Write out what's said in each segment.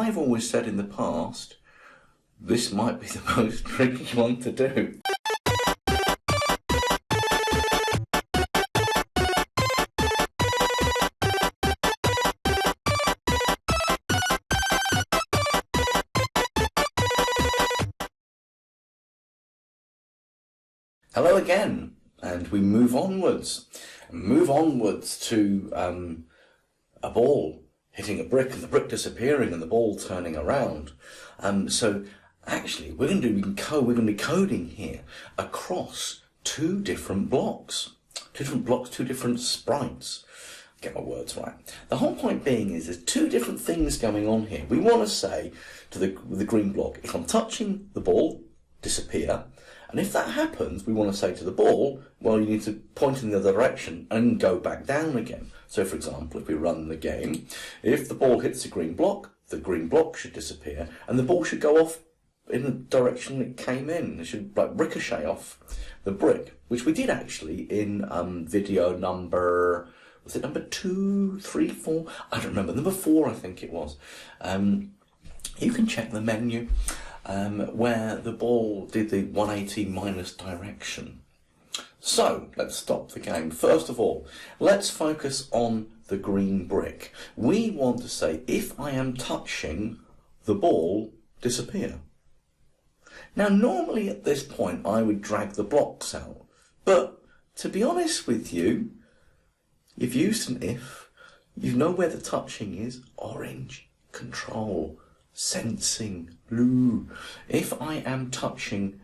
I've always said in the past, this might be the most tricky one to do. Hello again, and we move onwards to a ball hitting a brick and the brick disappearing and the ball turning around. So actually we're going to be coding here across two different blocks, two different sprites. Get my words right. The whole point being is there's two different things going on here. We want to say to the green block, if I'm touching the ball, disappear. And if that happens, we want to say to the ball, well, you need to point in the other direction and go back down again. So, for example, if we run the game, if the ball hits the green block should disappear, and the ball should go off in the direction it came in. It should like ricochet off the brick, which we did actually in video number, was it number 2, 3, 4? I don't remember. Number 4, I think it was. You can check the menu. Where the ball did the 180 minus direction. So, let's stop the game. First of all, let's focus on the green brick. We want to say, if I am touching the ball, disappear. Now, normally at this point, I would drag the blocks out. But, to be honest with you, you've used an if, you know where the touching is, orange, control, sensing, blue. If I am touching,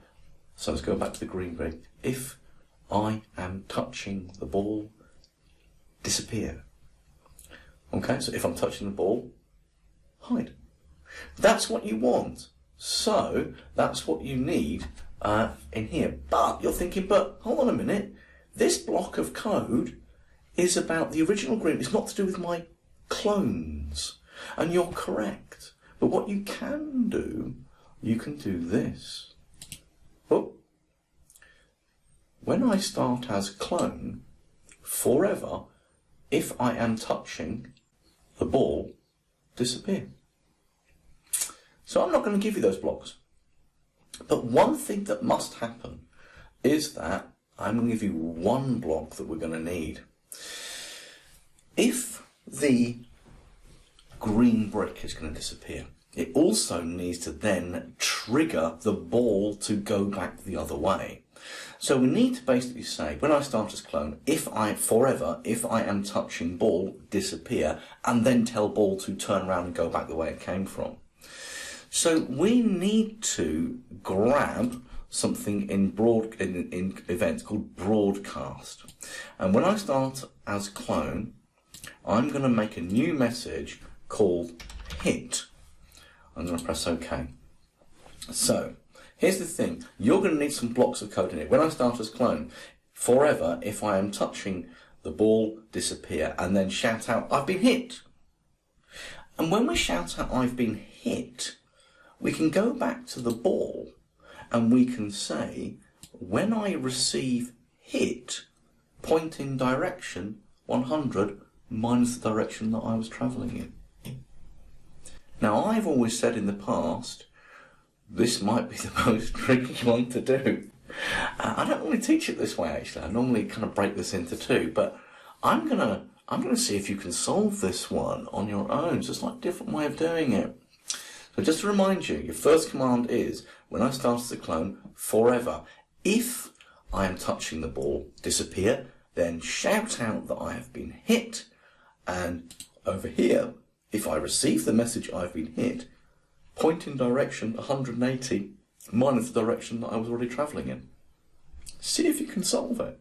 so let's go back to the green brick. If I am touching the ball, disappear. Okay, so if I'm touching the ball, hide. That's what you want. So that's what you need in here. But you're thinking, but hold on a minute. This block of code is about the original green. It's not to do with my clones. And you're correct. But what you can do this. Oh. When I start as clone, forever, if I am touching the ball, disappear. So I'm not going to give you those blocks. But one thing that must happen is that I'm going to give you one block that we're going to need. If the green brick is going to disappear, it also needs to then trigger the ball to go back the other way. So we need to basically say, when I start as clone, if I am touching ball, disappear, and then tell ball to turn around and go back the way it came from. So we need to grab something in events called broadcast. And when I start as clone, I'm going to make a new message called hit. I'm going to press OK. So, here's the thing. You're going to need some blocks of code in it. When I start as clone, forever, if I am touching the ball, disappear, and then shout out, I've been hit. And when we shout out, I've been hit, we can go back to the ball and we can say, when I receive hit, point in direction 100 minus the direction that I was travelling in. Now, I've always said in the past, this might be the most tricky one to do. I don't normally teach it this way, actually. I normally kind of break this into two, but I'm gonna see if you can solve this one on your own. It's just like a different way of doing it. So just to remind you, your first command is, when I start as a clone, forever. If I am touching the ball, disappear, then shout out that I have been hit, and over here, if I receive the message I've been hit, point in direction 180 minus the direction that I was already travelling in. See if you can solve it.